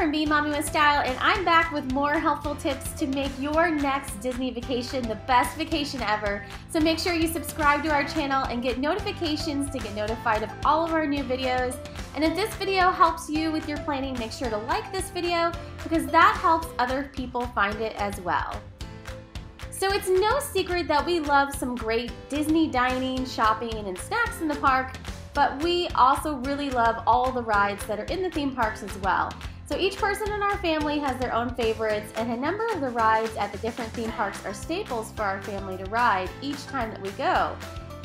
from Be Mommy with Style, and I'm back with more helpful tips to make your next Disney vacation the best vacation ever. So make sure you subscribe to our channel and get notifications to get notified of all of our new videos. And if this video helps you with your planning, make sure to like this video because that helps other people find it as well. So it's no secret that we love some great Disney dining, shopping, and snacks in the park, but we also really love all the rides that are in the theme parks as well. So each person in our family has their own favorites, and a number of the rides at the different theme parks are staples for our family to ride each time that we go.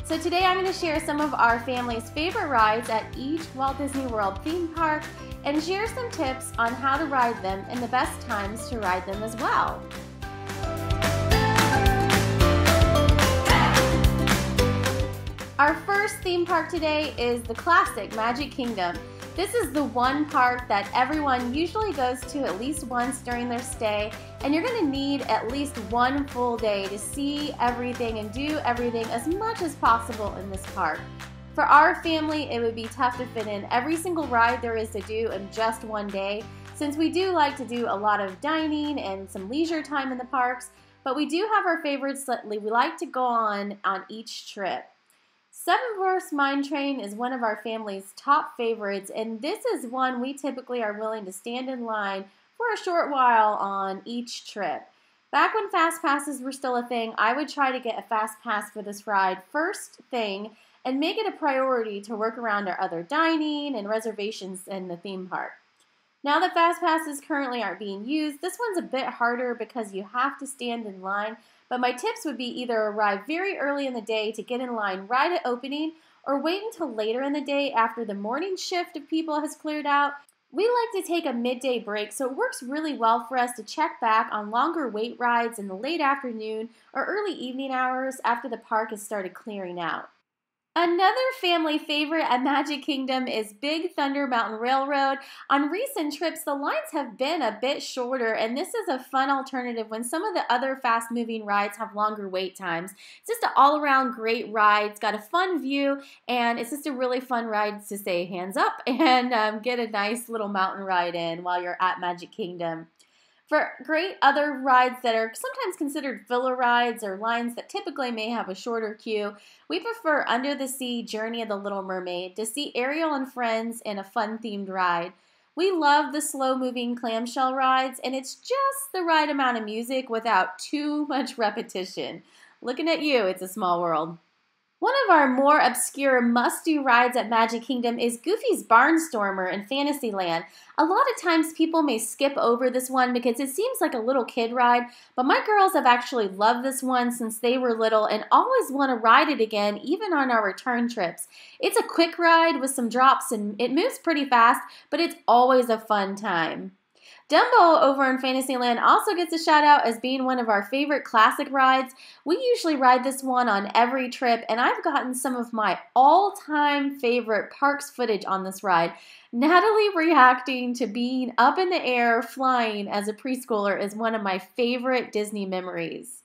So today I'm going to share some of our family's favorite rides at each Walt Disney World theme park and share some tips on how to ride them and the best times to ride them as well. Our first theme park today is the classic Magic Kingdom. This is the one park that everyone usually goes to at least once during their stay, and you're going to need at least one full day to see everything and do everything as much as possible in this park. For our family, it would be tough to fit in every single ride there is to do in just one day, since we do like to do a lot of dining and some leisure time in the parks, but we do have our favorites that we like to go on each trip. Seven Dwarfs Mine Train is one of our family's top favorites, and this is one we typically are willing to stand in line for a short while on each trip. Back when Fast Passes were still a thing, I would try to get a Fast Pass for this ride first thing and make it a priority to work around our other dining and reservations in the theme park. Now that Fast Passes currently aren't being used, this one's a bit harder because you have to stand in line. But my tips would be either arrive very early in the day to get in line right at opening or wait until later in the day after the morning shift of people has cleared out. We like to take a midday break, so it works really well for us to check back on longer wait rides in the late afternoon or early evening hours after the park has started clearing out. Another family favorite at Magic Kingdom is Big Thunder Mountain Railroad. On recent trips, the lines have been a bit shorter, and this is a fun alternative when some of the other fast-moving rides have longer wait times. It's just an all-around great ride. It's got a fun view, and it's just a really fun ride to say hands up and get a nice little mountain ride in while you're at Magic Kingdom. For great other rides that are sometimes considered filler rides or lines that typically may have a shorter queue, we prefer Under the Sea Journey of the Little Mermaid to see Ariel and friends in a fun themed ride. We love the slow-moving clamshell rides, and it's just the right amount of music without too much repetition. Looking at you, it's a small world. One of our more obscure must-do rides at Magic Kingdom is Goofy's Barnstormer in Fantasyland. A lot of times people may skip over this one because it seems like a little kid ride, but my girls have actually loved this one since they were little and always want to ride it again even on our return trips. It's a quick ride with some drops and it moves pretty fast, but it's always a fun time. Dumbo over in Fantasyland also gets a shout out as being one of our favorite classic rides. We usually ride this one on every trip, and I've gotten some of my all-time favorite parks footage on this ride. Natalie reacting to being up in the air flying as a preschooler is one of my favorite Disney memories.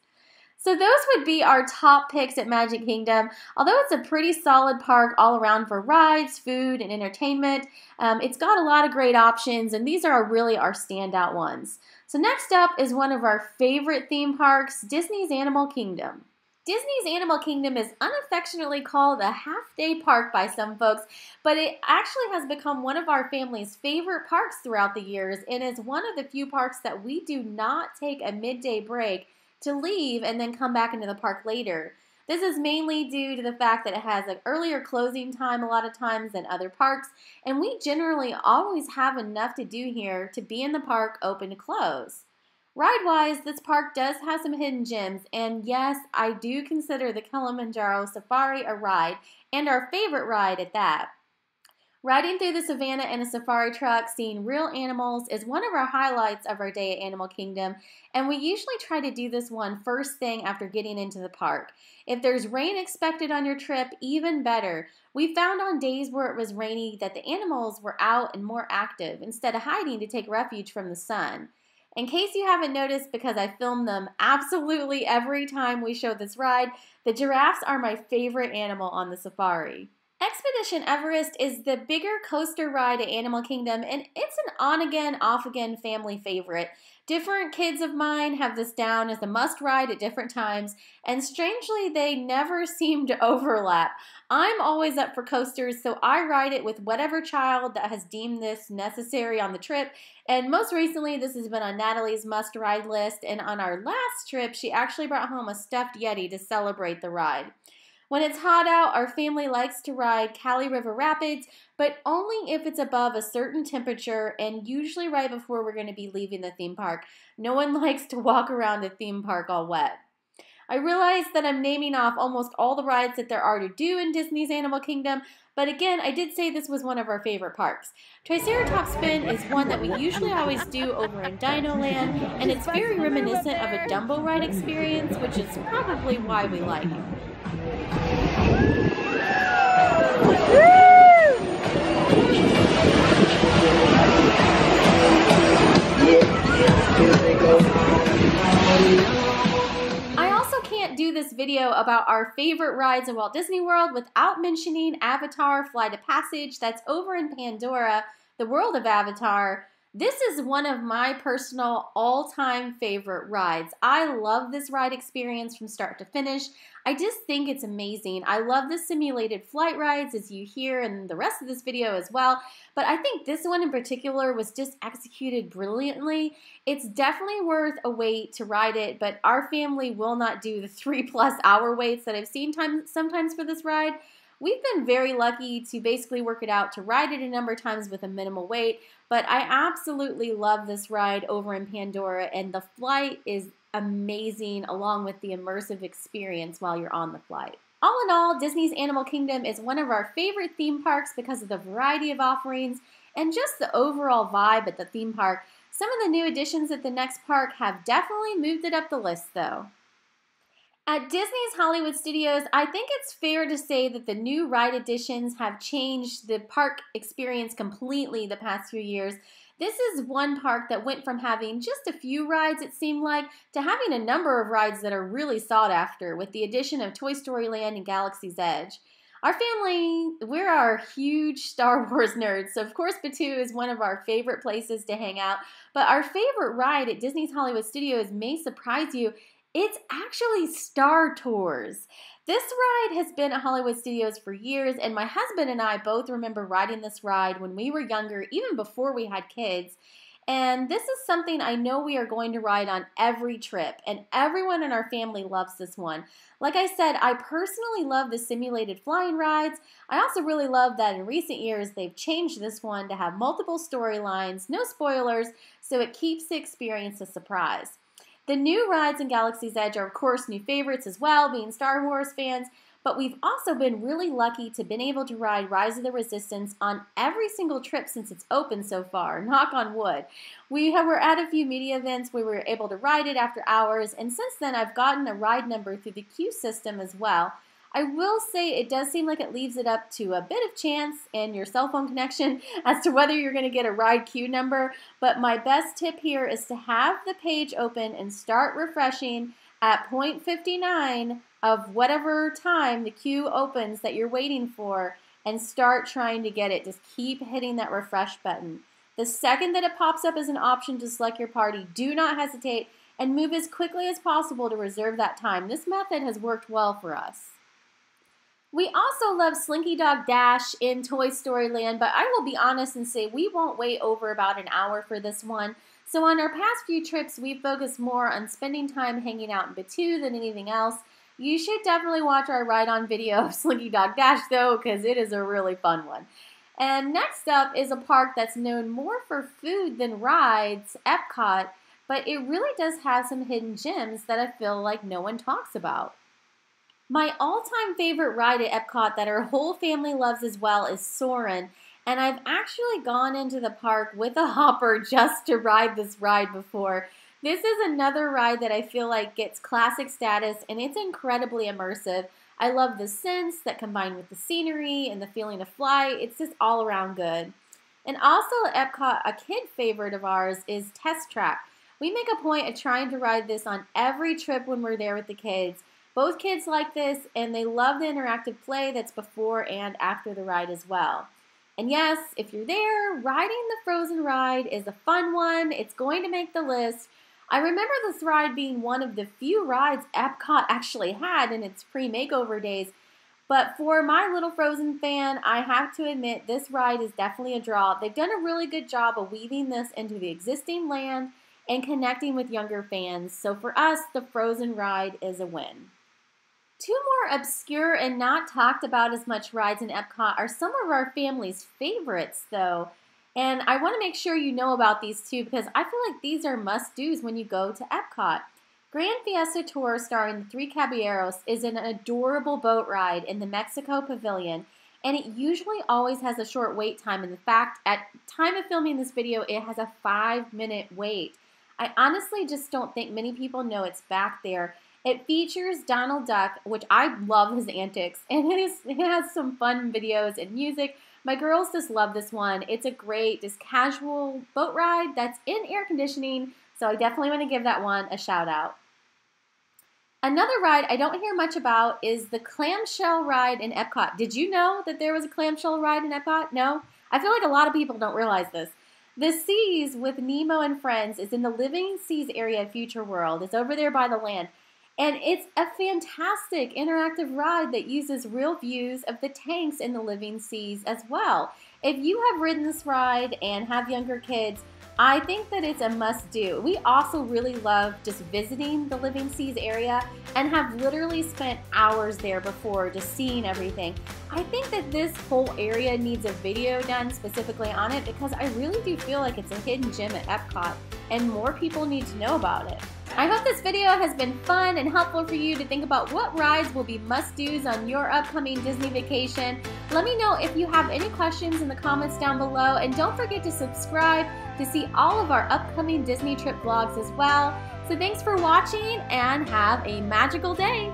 So those would be our top picks at Magic Kingdom. Although it's a pretty solid park all around for rides, food, and entertainment, it's got a lot of great options, and these are really our standout ones. So next up is one of our favorite theme parks, Disney's Animal Kingdom. Disney's Animal Kingdom is unaffectionately called a half-day park by some folks, but it actually has become one of our family's favorite parks throughout the years and is one of the few parks that we do not take a midday break to leave and then come back into the park later. This is mainly due to the fact that it has an earlier closing time a lot of times than other parks, and we generally always have enough to do here to be in the park open to close. Ride-wise, this park does have some hidden gems, and yes, I do consider the Kilimanjaro Safari a ride, and our favorite ride at that. Riding through the savannah in a safari truck, seeing real animals, is one of our highlights of our day at Animal Kingdom, and we usually try to do this one first thing after getting into the park. If there's rain expected on your trip, even better. We found on days where it was rainy that the animals were out and more active instead of hiding to take refuge from the sun. In case you haven't noticed, because I film them absolutely every time we show this ride, the giraffes are my favorite animal on the safari. Expedition Everest is the bigger coaster ride at Animal Kingdom, and it's an on-again, off-again family favorite. Different kids of mine have this down as a must-ride at different times, and strangely, they never seem to overlap. I'm always up for coasters, so I ride it with whatever child that has deemed this necessary on the trip, and most recently, this has been on Natalie's must-ride list, and on our last trip, she actually brought home a stuffed Yeti to celebrate the ride. When it's hot out, our family likes to ride Kali River Rapids, but only if it's above a certain temperature and usually right before we're going to be leaving the theme park. No one likes to walk around the theme park all wet. I realize that I'm naming off almost all the rides that there are to do in Disney's Animal Kingdom, but again, I did say this was one of our favorite parks. Triceratops Spin is one that we usually always do over in Dino Land, and it's very reminiscent of a Dumbo ride experience, which is probably why we like it. I also can't do this video about our favorite rides in Walt Disney World without mentioning Avatar Flight of Passage that's over in Pandora, the world of Avatar. This is one of my personal all-time favorite rides. I love this ride experience from start to finish. I just think it's amazing. I love the simulated flight rides, as you hear in the rest of this video as well, but I think this one in particular was just executed brilliantly. It's definitely worth a wait to ride it, but our family will not do the 3+ hour waits that I've seen sometimes for this ride. We've been very lucky to basically work it out to ride it a number of times with a minimal wait, but I absolutely love this ride over in Pandora, and the flight is amazing along with the immersive experience while you're on the flight. All in all, Disney's Animal Kingdom is one of our favorite theme parks because of the variety of offerings and just the overall vibe at the theme park. Some of the new additions at the next park have definitely moved it up the list though. At Disney's Hollywood Studios, I think it's fair to say that the new ride additions have changed the park experience completely the past few years. This is one park that went from having just a few rides, it seemed like, to having a number of rides that are really sought after with the addition of Toy Story Land and Galaxy's Edge. Our family, we're huge Star Wars nerds, so of course Batuu is one of our favorite places to hang out, but our favorite ride at Disney's Hollywood Studios may surprise you. It's actually Star Tours. This ride has been at Hollywood Studios for years, and my husband and I both remember riding this ride when we were younger, even before we had kids. And this is something I know we are going to ride on every trip, and everyone in our family loves this one. Like I said, I personally love the simulated flying rides. I also really love that in recent years they've changed this one to have multiple storylines, no spoilers, so it keeps the experience a surprise. The new rides in Galaxy's Edge are, of course, new favorites as well, being Star Wars fans, but we've also been really lucky to been able to ride Rise of the Resistance on every single trip since it's open so far, knock on wood. We were at a few media events where we were able to ride it after hours, and since then I've gotten a ride number through the queue system as well. I will say it does seem like it leaves it up to a bit of chance and your cell phone connection as to whether you're going to get a ride queue number, but my best tip here is to have the page open and start refreshing at 0.59 of whatever time the queue opens that you're waiting for and start trying to get it. Just keep hitting that refresh button. The second that it pops up as an option to select your party, do not hesitate and move as quickly as possible to reserve that time. This method has worked well for us. We also love Slinky Dog Dash in Toy Story Land, but I will be honest and say we won't wait over about an hour for this one. So on our past few trips, we've focused more on spending time hanging out in Batuu than anything else. You should definitely watch our ride-on video of Slinky Dog Dash, though, because it is a really fun one. And next up is a park that's known more for food than rides, Epcot, but it really does have some hidden gems that I feel like no one talks about. My all-time favorite ride at Epcot that our whole family loves as well is Soarin', and I've actually gone into the park with a hopper just to ride this ride before. This is another ride that I feel like gets classic status, and it's incredibly immersive. I love the scents that combine with the scenery and the feeling of flight. It's just all around good. And also at Epcot, a kid favorite of ours is Test Track. We make a point of trying to ride this on every trip when we're there with the kids. Both kids like this, and they love the interactive play that's before and after the ride as well. And yes, if you're there, riding the Frozen ride is a fun one. It's going to make the list. I remember this ride being one of the few rides Epcot actually had in its pre-makeover days. But for my little Frozen fan, I have to admit this ride is definitely a draw. They've done a really good job of weaving this into the existing land and connecting with younger fans. So for us, the Frozen ride is a win. Two more obscure and not talked about as much rides in Epcot are some of our family's favorites though. And I want to make sure you know about these two because I feel like these are must-dos when you go to Epcot. Grand Fiesta Tour starring the Three Caballeros is an adorable boat ride in the Mexico Pavilion, and it usually always has a short wait time. In fact, at time of filming this video, it has a 5-minute wait. I honestly just don't think many people know it's back there. It features Donald Duck, which I love his antics, and it has some fun videos and music. My girls just love this one. It's a great, just casual boat ride that's in air conditioning, so I definitely want to give that one a shout out. Another ride I don't hear much about is the clamshell ride in Epcot. Did you know that there was a clamshell ride in Epcot? No? I feel like a lot of people don't realize this. The Seas with Nemo and Friends is in the Living Seas area of Future World. It's over there by the land. And it's a fantastic interactive ride that uses real views of the tanks in the Living Seas as well. If you have ridden this ride and have younger kids, I think that it's a must-do. We also really love just visiting the Living Seas area and have literally spent hours there before just seeing everything. I think that this whole area needs a video done specifically on it because I really do feel like it's a hidden gem at Epcot and more people need to know about it. I hope this video has been fun and helpful for you to think about what rides will be must-dos on your upcoming Disney vacation. Let me know if you have any questions in the comments down below, and don't forget to subscribe to see all of our upcoming Disney trip vlogs as well. So thanks for watching and have a magical day!